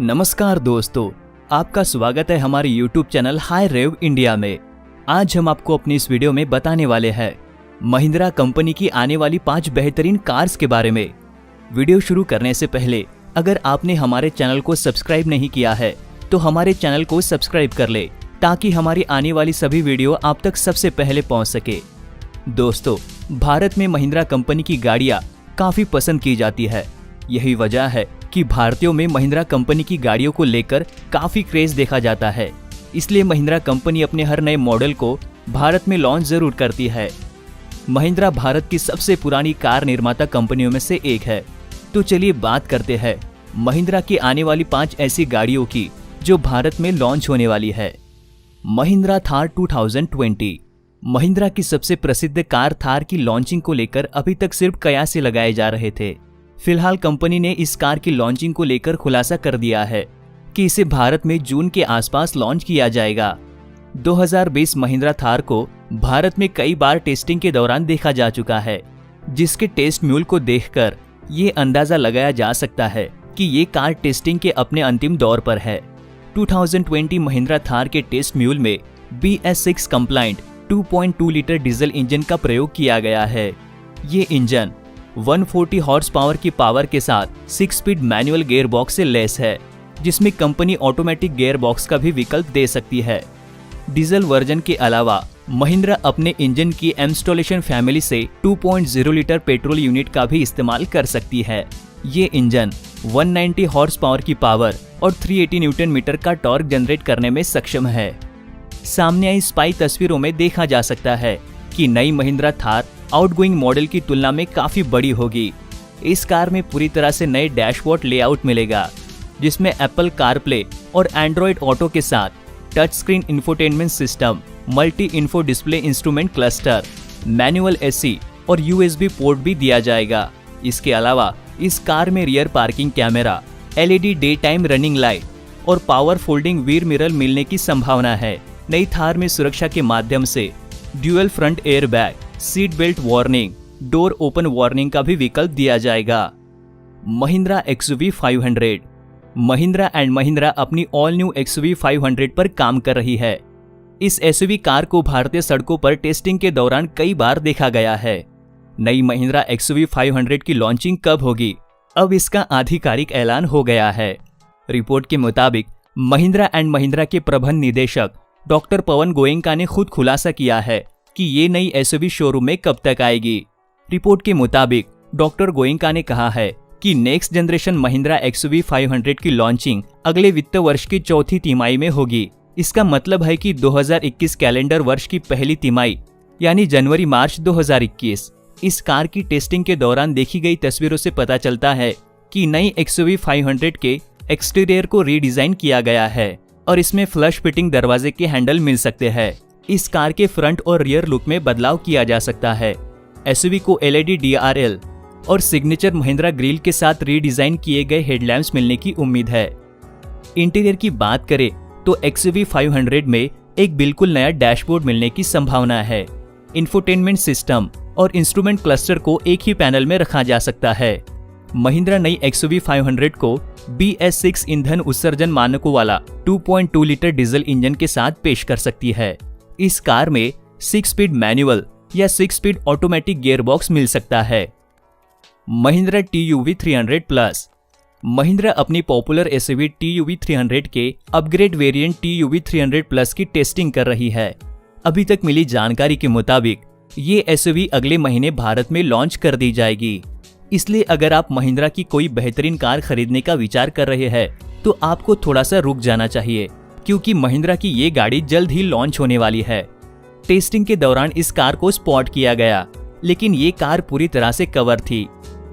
नमस्कार दोस्तों, आपका स्वागत है हमारे YouTube चैनल हाई रेव इंडिया में। आज हम आपको अपनी इस वीडियो में बताने वाले हैं महिंद्रा कंपनी की आने वाली 5 बेहतरीन कार्स के बारे में। वीडियो शुरू करने से पहले अगर आपने हमारे चैनल को सब्सक्राइब नहीं किया है तो हमारे चैनल को सब्सक्राइब कर ले ताकि हमारी आने वाली सभी वीडियो आप तक सबसे पहले पहुंच सके। दोस्तों, भारत में महिंद्रा कंपनी की गाड़ियां काफी पसंद की जाती है। यही वजह है कि भारतीयों में महिंद्रा कंपनी की गाड़ियों को लेकर काफी क्रेज देखा जाता है। इसलिए महिंद्रा कंपनी अपने हर नए मॉडल को भारत में लॉन्च जरूर करती है। महिंद्रा भारत की सबसे पुरानी कार निर्माता कंपनियों में से एक है। तो चलिए बात करते हैं महिंद्रा की आने वाली 5 ऐसी गाड़ियों की जो भारत में लॉन्च होने वाली है। महिंद्रा थार 2020। महिंद्रा की सबसे प्रसिद्ध कार थार की लॉन्चिंग को लेकर अभी तक सिर्फ कयास लगाए जा रहे थे। फिलहाल कंपनी ने इस कार की लॉन्चिंग को लेकर खुलासा कर दिया है कि इसे भारत में जून के आसपास लॉन्च किया जाएगा। 2020 महिंद्रा थार को भारत में कई बार टेस्टिंग के दौरान देखा जा चुका है, जिसके टेस्ट म्यूल को देखकर ये अंदाजा लगाया जा सकता है कि ये कार टेस्टिंग के अपने अंतिम दौर पर है। 2020 महिंद्रा थार के टेस्ट म्यूल में BS6 complaint 2.2 litre diesel engine का प्रयोग किया गया है। ये इंजन 140 हॉर्स पावर की पावर के साथ 6 स्पीड मैनुअल गियर बॉक्स से लैस है, जिसमें कंपनी ऑटोमेटिक गियर बॉक्स का भी विकल्प दे सकती है। डीजल वर्जन के अलावा महिंद्रा अपने इंजन की इंस्टॉलेशन फैमिली से 2.0 लीटर पेट्रोल यूनिट का भी इस्तेमाल कर सकती है। ये इंजन 190 हॉर्स पावर की पावर और 380 न्यूटन मीटर का टॉर्क जनरेट करने में सक्षम है। सामने आई स्पाई तस्वीरों में देखा जा सकता है कि नई महिंद्रा थार आउटगोइंग मॉडल की तुलना में काफी बड़ी होगी। इस कार में पूरी तरह से नए डैशबोर्ड लेआउट मिलेगा, जिसमें एप्पल कारप्ले और एंड्रॉयड ऑटो के साथ touch screen infotainment system, multi info display instrument cluster, manual AC और USB पोर्ट भी दिया जाएगा। इसके अलावा इस कार में rear parking camera, LED day time running light और पावर फोल्डिंग वीर मिरर मिलने की संभावना है। नई थार में सुरक्षा के माध्यम से dual front air bag, seat belt warning, door open warning का भी विकल्प दिया जाएगा। महिंद्रा XUV 500। महिंद्रा एंड महिंद्रा अपनी ऑल न्यू XUV 500 पर काम कर रही है। इस SUV कार को भारतीय सड़कों पर टेस्टिंग के दौरान कई बार देखा गया है। नई महिंद्रा XUV 500 की लॉन्चिंग कब होगी, अब इसका आधिकारिक ऐलान हो गया है। रिपोर्ट के मुताबिक महिंद्रा एंड महिंद्रा के प्रबंध निदेशक डॉक्टर पवन गोयनका ने खुद खुलासा किया है कि ये नई SUV शोरूम में कब तक आएगी। रिपोर्ट के मुताबिक डॉक्टर गोयनका ने कहा है कि नेक्स्ट जनरेशन महिंद्रा XUV 500 की लॉन्चिंग अगले वित्त वर्ष की चौथी तिमाही में होगी। इसका मतलब है कि 2021 कैलेंडर वर्ष की पहली तिमाही यानी जनवरी-मार्च 2021। इस कार की टेस्टिंग के दौरान देखी गई तस्वीरों से पता चलता है कि नई XUV 500 के एक्सटीरियर को रीडिजाइन किया गया है और इसमें फ्लश फिटिंग दरवाजे के हैंडल मिल सकते हैं। इस कार के फ्रंट और रियर लुक में बदलाव किया जा सकता है। SUV को LED DRL और सिग्नेचर महिंद्रा ग्रिल के साथ रीडिजाइन किए गए हेडलैम्प्स मिलने की उम्मीद है। इंटीरियर की बात करें तो XUV 500 में एक बिल्कुल नया डैशबोर्ड मिलने की संभावना है। इंफोटेनमेंट सिस्टम और इंस्ट्रूमेंट क्लस्टर को एक ही पैनल में रखा जा सकता है। महिंद्रा नई XUV 500 को BS6 ईंधन उत्सर्जन मानकों वाला 2.2 लीटर डीजल इंजन के साथ पेश कर सकती है। इस कार में 6 स्पीड मैनुअल या 6 स्पीड ऑटोमेटिक गियरबॉक्स मिल सकता है। Mahindra TUV 300 plus. महिंद्रा अपनी पॉपुलर SUV TUV 300 के अपग्रेड वेरिएंट TUV 300 प्लस की टेस्टिंग कर रही है। अभी तक मिली जानकारी के मुताबिक ये SUV अगले महीने भारत में लॉन्च कर दी जाएगी। इसलिए अगर आप महिंद्रा की कोई बेहतरीन कार खरीदने का विचार कर रहे हैं तो आपको थोड़ा सा रुक जाना चाहिए, क्योंकि महिंद्रा की ये गाड़ी जल्द ही लॉन्च होने वाली है। टेस्टिंग के दौरान इस कार को स्पॉट किया गया, लेकिन ये कार पूरी तरह से कवर थी।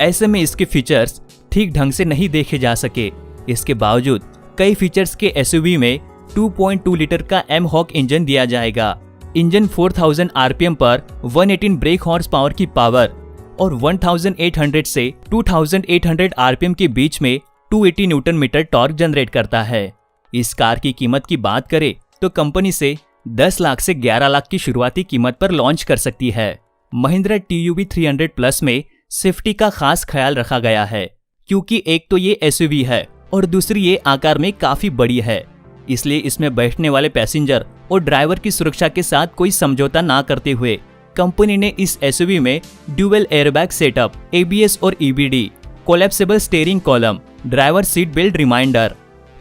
ऐसे में इसके फीचर्स ठीक ढंग से नहीं देखे जा सके। इसके बावजूद कई फीचर्स के SUV में 2.2 लीटर का M-Hawk इंजन दिया जाएगा। इंजन 4000 RPM पर 118 ब्रेक हॉर्स पावर की पावर और 1800 से 2800 RPM के बीच में 280 न्यूटन मीटर टॉर्क जनरेट करता है। इस कार की कीमत की बात करें तो कंपनी से 10 लाख से 11 लाख की शुरुआती कीमत पर लॉन्च कर सकती है। महिंद्रा TUV 300 प्लस में सेफ्टी का खास ख्याल रखा गया है, क्योंकि एक तो ये SUV है और दूसरी ये आकार में काफी बड़ी है, इसलिए इसमें बैठने वाले पैसेंजर और ड्राइवर की सुरक्षा के साथ कोई समझौता ना करते हुए कंपनी ने इस एसयूवी में ड्यूअल एयरबैग सेटअप, एबीएस और EBD, collapsible steering column, driver seat belt reminder,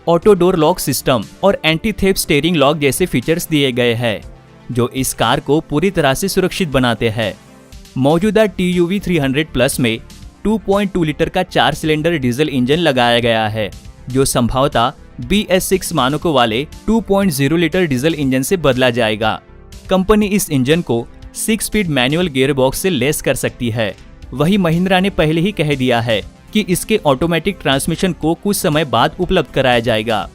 auto door lock system और एंटी थेफ्ट स्टीयरिंग लॉक जैसे फीचर्स दिए गए हैं, जो इस कार को पूरी तरह से सुरक्षित बनाते हैं। मौजूदा TUV 300 प्लस में 2.2 लीटर का 4 सिलेंडर डीजल इंजन लगाया गया है, जो संभवतः BS6 मानकों वाले 2.0 लीटर डीजल इंजन से बदला जाएगा। कंपनी इस इंजन को 6 स्पीड मैनुअल गियरबॉक्स से लेस कर सकती है। वही महिंद्रा ने पहले ही कह दिया है कि इसके ऑटोमेटिक ट्रांसमिशन को कुछ समय बाद उपलब्ध कराया जाएगा।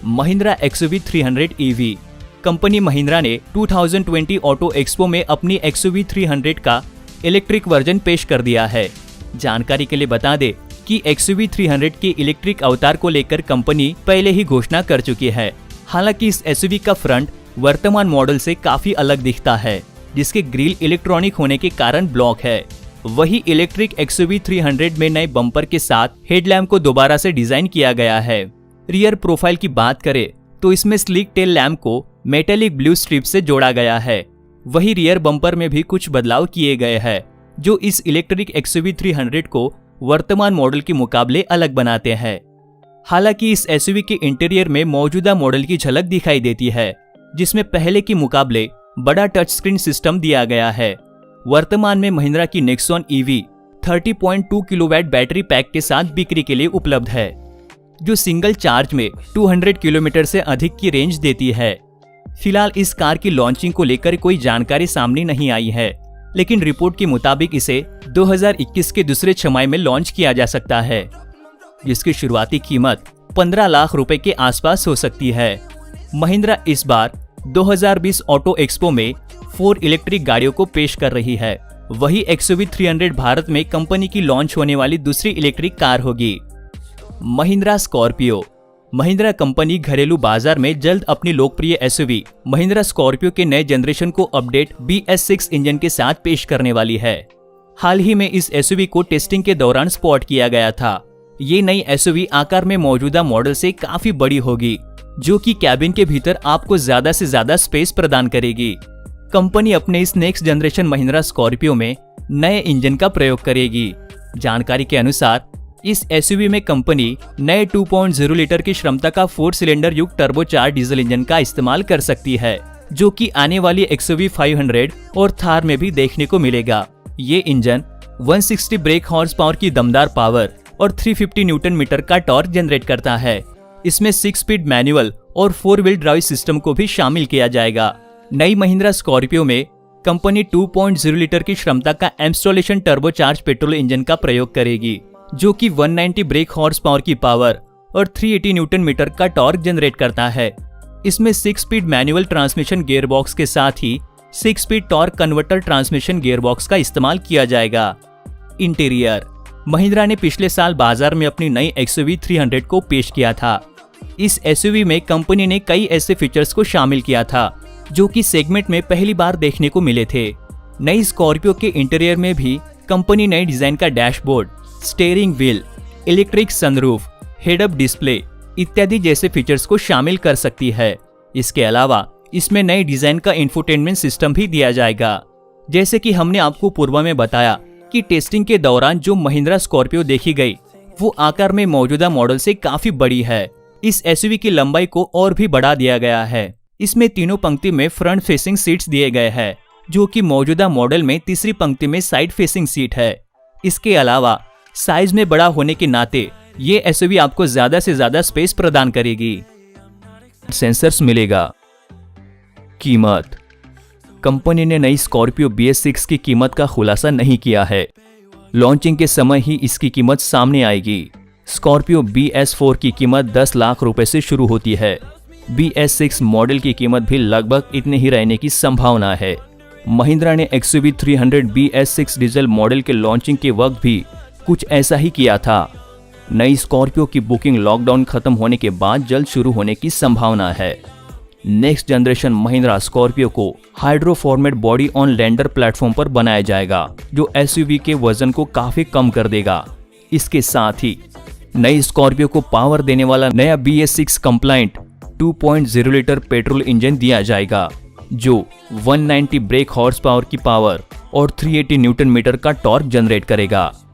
Mahindra XUV 300 EV। Company Mahindra ने 2020 ऑटो एक्सपो में अपनी XUV 300 का इलेक्ट्रिक वर्जन पेश कर दिया है। जानकारी के लिए बता दें कि XUV 300 के इलेक्ट्रिक अवतार को लेकर कंपनी पहले ही घोषणा कर चुकी है। हालांकि इस एसयूवी का फ्रंट वर्तमान मॉडल से काफी अलग दिखता है, जिसके ग्रिल इलेक्ट्रॉनिक होने के कारण ब्लॉक है। वही इलेक्ट्रिक XUV 300 में नए बम्पर के साथ हेडलैम्प को दोबारा से डिजाइन किया गया है। रियर प्रोफाइल की बात करें तो इसमें स्लीक टेल लैम्प को मेटेलिक ब्लू स्ट्रिप से जोड़ा गया है। वही रियर बम्पर में भी कुछ बदलाव किए गए हैं, जो इस इलेक्ट्रिक XUV 300 को वर्तमान मॉडल के मुकाबले अलग बनाते हैं। हालांकि इस एसयूवी के इंटीरियर में मौजूदा मॉडल की झलक दिखाई देती है, जिसमें पहले के मुकाबले बड़ा टच स्क्रीन सिस्टम दिया गया है। वर्तमान में महिंद्रा की Nexon EV 30.2 kilowatt battery pack के साथ बिक्री के लिए उपलब्ध है, जो सिंगल चार्ज में 200 किलोमीटर से अधिक की रेंज देती है। फिलहाल इस कार की लॉन्चिंग को लेकर कोई जानकारी सामने नहीं आई है, लेकिन रिपोर्ट के मुताबिक इसे 2021 के दूसरे छमाही में लॉन्च किया जा सकता है, जिसकी शुरुआती कीमत 15 लाख रुपए के आसपास हो सकती है। महिंद्रा इस बार 2020 ऑटो एक्सपो में 4 इलेक्ट्रिक गाड़ियों को पेश कर रही है। वही XUV 300 भारत में कंपनी की लॉन्च होने वाली दूसरी इलेक्ट्रिक कार होगी। महिंद्रा स्कॉर्पियो। महिंद्रा कंपनी घरेलू बाजार में जल्द अपनी लोकप्रिय एसयूवी महिंद्रा स्कॉर्पियो के नए जनरेशन को अपडेट BS6 इंजन के साथ पेश करने वाली है। हाल ही में इस एसयूवी को टेस्टिंग के दौरान स्पॉट किया गया था। ये नई एसयूवी आकार में मौजूदा मॉडल से काफी बड़ी होगी, जो कि कैबिन के भीतर आपको ज्यादा से ज्यादा स्पेस प्रदान करेगी। कंपनी अपने इस नेक्स्ट जनरेशन महिंद्रा स्कॉर्पियो में नए इंजन का प्रयोग करेगी। जानकारी के अनुसार इस एसयूवी में कंपनी नए 2.0 लीटर की क्षमता का 4 सिलेंडर युक्त टर्बोचार्ज डीजल इंजन का इस्तेमाल कर सकती है, जो कि आने वाली XUV 500 और थार में भी देखने को मिलेगा। ये इंजन 160 ब्रेक हॉर्स पावर की दमदार पावर और 350 न्यूटन मीटर का टॉर्क जनरेट करता है। इसमें 6 स्पीड मैनुअल और 4 व्हील ड्राइव सिस्टम को भी शामिल किया जाएगा। नई महिंद्रा स्कॉर्पियो में कंपनी 2.0 लीटर की क्षमता का इंस्टॉलेशन टर्बोचार्ज पेट्रोल इंजन का प्रयोग करेगी, जो कि 190 ब्रेक हॉर्स पावर की पावर और 380 न्यूटन मीटर का टॉर्क जनरेट करता है। इसमें 6 स्पीड मैनुअल ट्रांसमिशन गियरबॉक्स के साथ ही 6 speed torque converter transmission gearbox का इस्तेमाल किया जाएगा। इंटीरियर। महिंद्रा ने पिछले साल बाजार में अपनी नई XUV 300 को पेश किया था। इस एसयूवी में कंपनी ने कई ऐसे फीचर्स को शामिल किया था, जो कि सेगमेंट में पहली बार देखने को मिले थे। नई स्कॉर्पियो के इंटीरियर में भी कंपनी नई डिजाइन का dashboard, steering wheel, electric sunroof, head up display इत्यादि जैसे फीचर्स को शामिल कर सकती है। इसके अलावा इसमें नए डिजाइन का इंफोटेनमेंट सिस्टम भी दिया जाएगा। जैसे कि हमने आपको पूर्व में बताया कि टेस्टिंग के दौरान जो महिंद्रा स्कॉर्पियो देखी गई, वो आकार में मौजूदा मॉडल से काफी बड़ी है। इस एसयूवी की लंबाई को और भी बढ़ा दिया गया है। इसमें तीनों पंक्ति में फ्रंट फेसिंग सीट्स दिए गए हैं, जो कि मौजूदा मॉडल में तीसरी पंक्ति में साइड फेसिंग सीट है। इसके अलावा साइज में बड़ा होने के नाते ये एसयूवी आपको ज्यादा से ज्यादा स्पेस प्रदान करेगी। सेंसर्स मिलेगा। कीमत। कंपनी ने नई स्कॉर्पियो BS6 की कीमत का खुलासा नहीं किया है। लॉन्चिंग के समय ही इसकी कीमत सामने आएगी। स्कॉर्पियो BS4 की कीमत 10 लाख रुपए से शुरू होती है। BS6 मॉडल की कीमत भी लगभग इतने ही रहने की संभावना है। महिंद्रा ने XUV 300 BS6 डीजल मॉडल के लॉन्चिंग के वक्त भी कुछ ऐसा ही किया था। नई स्कॉर्पियो की बुकिंग लॉकडाउन खत्म होने के बाद जल्द शुरू होने की संभावना है। नेक्स्ट जनरेशन महिंद्रा स्कॉर्पियो को hydro format body on lander platform पर बनाया जाएगा, जो एसयूवी के वजन को काफी कम कर देगा। इसके साथ ही नई स्कॉर्पियो को पावर देने वाला नया BS6 complaint 2.0 litre petrol engine दिया जाएगा, जो 190 ब्रेक हॉर्स पावर की पावर और 380 न्यूटन मीटर का टॉर्क जनरेट करेगा।